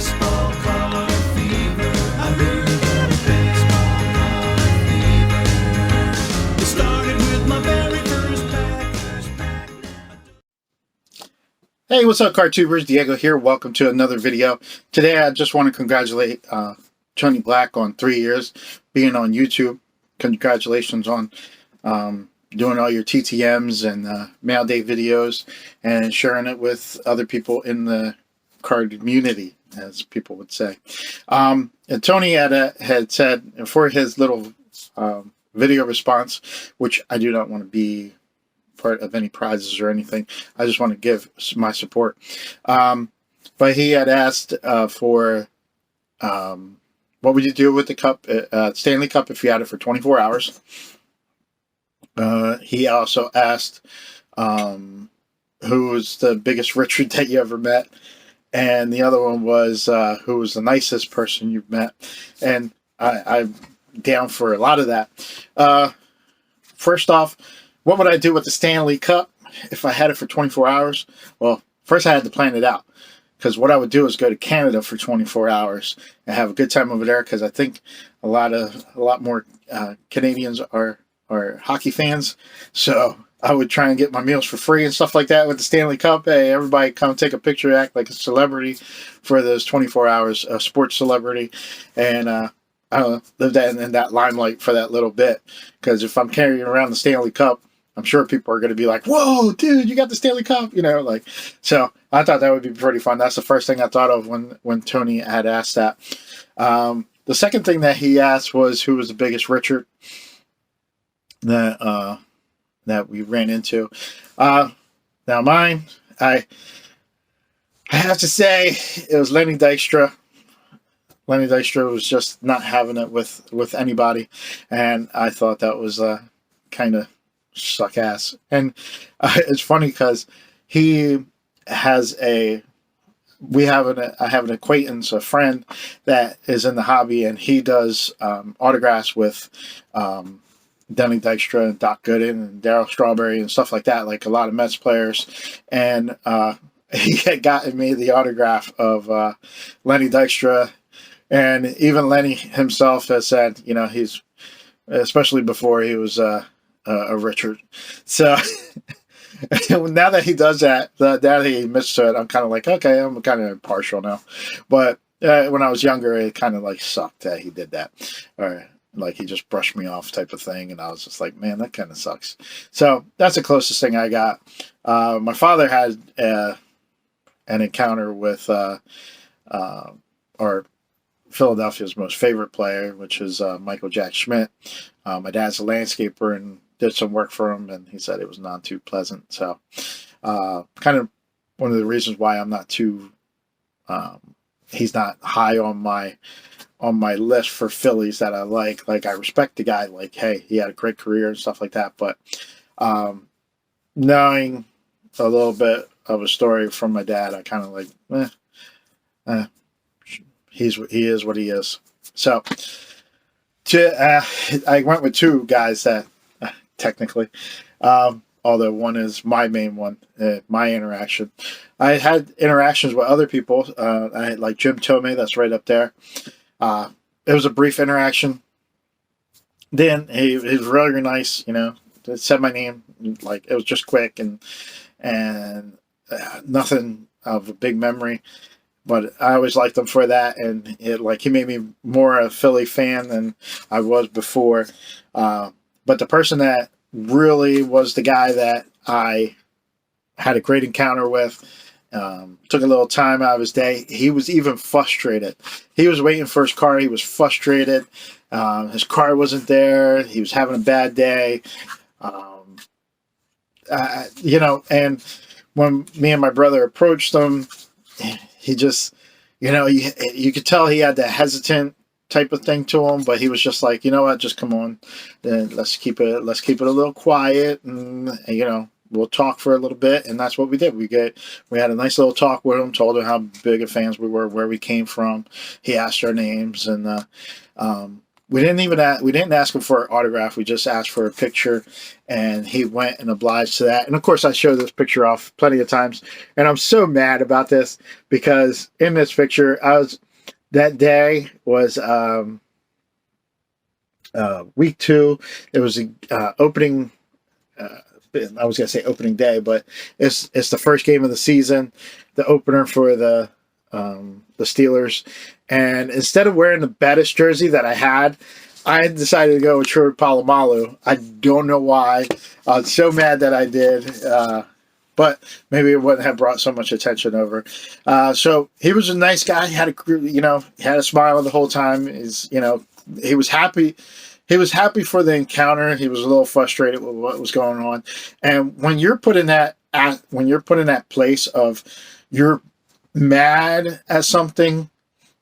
baseball card fever. I really got a baseball card fever. It started with my very first pack. Hey, what's up, Cartubers? Diego here. Welcome to another video. Today, I just want to congratulate Tony Black on 3 years being on YouTube. Congratulations on doing all your TTMs and mail day videos and sharing it with other people in the card community, as people would say. And Tony had said for his little video response, which I do not want to be part of any prizes or anything. I just want to give my support. But he had asked for what would you do with the cup, Stanley Cup, if you had it for 24 hours. He also asked who was the biggest Richard that you ever met, and the other one was who was the nicest person you've met. And I'm down for a lot of that. First off, what would I do with the Stanley Cup if I had it for 24 hours? Well, first I had to plan it out, because what I would do is go to Canada for 24 hours and have a good time over there, because I think a lot more Canadians are hockey fans. So I would try and get my meals for free and stuff like that with the Stanley Cup. Hey, everybody come take a picture, act like a celebrity for those 24 hours, a sports celebrity. And I live that in that limelight for that little bit, because if I'm carrying around the Stanley Cup, I'm sure people are going to be like, whoa, dude, you got the Stanley Cup, like. So I thought that would be pretty fun. That's the first thing I thought of when Tony had asked that. The second thing that he asked was who was the biggest Richard that we ran into. Now mine, I have to say it was Lenny Dykstra. Lenny Dykstra was just not having it with anybody, and I thought that was kind of suck ass. And it's funny because I have an acquaintance, a friend that is in the hobby, and he does autographs with Denny Dykstra and Doc Gooden and Darryl Strawberry and stuff like that, like a lot of Mets players. And he had gotten me the autograph of Lenny Dykstra, and even Lenny himself has said, he's, especially before he was a Richard. So now that he does that, that he admits to it, I'm kind of like, okay, I'm kind of impartial now. But when I was younger, it kind of like sucked that he did that, or like he just brushed me off type of thing, and I was just like, man, that kind of sucks. So that's the closest thing I got. My father had an encounter with our Philadelphia's most favorite player, which is Michael Jack Schmidt. My dad's a landscaper and did some work for him, and he said it was not too pleasant. So kind of one of the reasons why I'm not too he's not high on my list for Phillies that I like. Like, I respect the guy, like, hey, he had a great career and stuff like that, but knowing a little bit of a story from my dad, I kind of like, he is what he is. So I went with two guys that technically, although one is my main one, my interaction. I had interactions with other people. I had like Jim Tomei, that's right up there. It was a brief interaction. Then he was really nice, said my name, like it was just quick and nothing of a big memory. But I always liked him for that, and he made me more a Philly fan than I was before. But the person that really was the guy that I had a great encounter with, took a little time out of his day. He was even frustrated. He was waiting for his car. He was frustrated. His car wasn't there. He was having a bad day. And when me and my brother approached him, he just, you could tell he had that hesitant type of thing to him, but he was just like, you know what, just come on, then let's keep it a little quiet, and we'll talk for a little bit. And that's what we did. We had a nice little talk with him, told him how big of fans we were, where we came from. He asked our names, and we didn't ask him for an autograph. We just asked for a picture, and he went and obliged to that. And of course, I showed this picture off plenty of times, and I'm so mad about this because in this picture, that day was week 2. It was opening. I was gonna say opening day, but it's the first game of the season, the opener for the Steelers. And instead of wearing the Bettis jersey that I had, I decided to go with Troy Polamalu. I don't know why. I was so mad that I did, but maybe it wouldn't have brought so much attention over. So he was a nice guy. He had a smile the whole time. He was happy. He was happy for the encounter. He was a little frustrated with what was going on. And when you're put in that place of you're mad at something,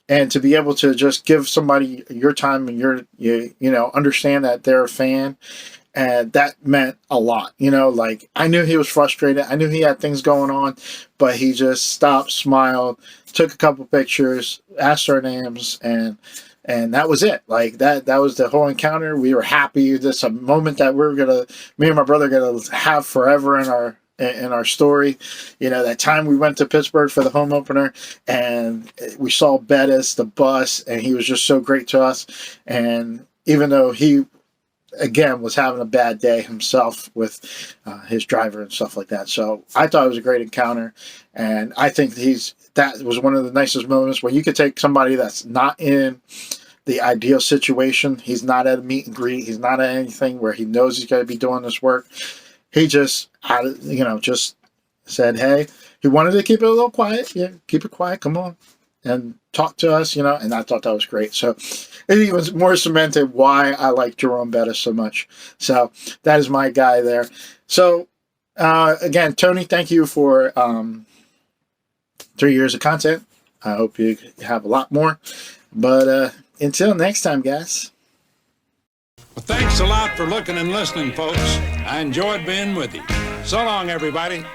and to be able to just give somebody your time and you understand that they're a fan, and that meant a lot. Like I knew he was frustrated. I knew he had things going on, but he just stopped, smiled, took a couple pictures, asked our names, and that was it. Like that was the whole encounter. We were happy. This a moment that me and my brother gonna have forever in our story. That time we went to Pittsburgh for the home opener, and we saw Bettis, the bus, and he was just so great to us. And even though he, again, was having a bad day himself with his driver and stuff like that. So I thought it was a great encounter, and I think that was one of the nicest moments where you could take somebody that's not in the ideal situation. He's not at a meet and greet. He's not at anything where he knows he's going to be doing this work. He just just said, hey, he wanted to keep it a little quiet. Yeah, keep it quiet. Come on. And talk to us, and I thought that was great. So it even more cemented why I like Jerome Bettis so much. So that is my guy there. So again, Tony, thank you for 3 years of content. I hope you have a lot more. But until next time, guys. Well, thanks a lot for looking and listening, folks. I enjoyed being with you. So long, everybody.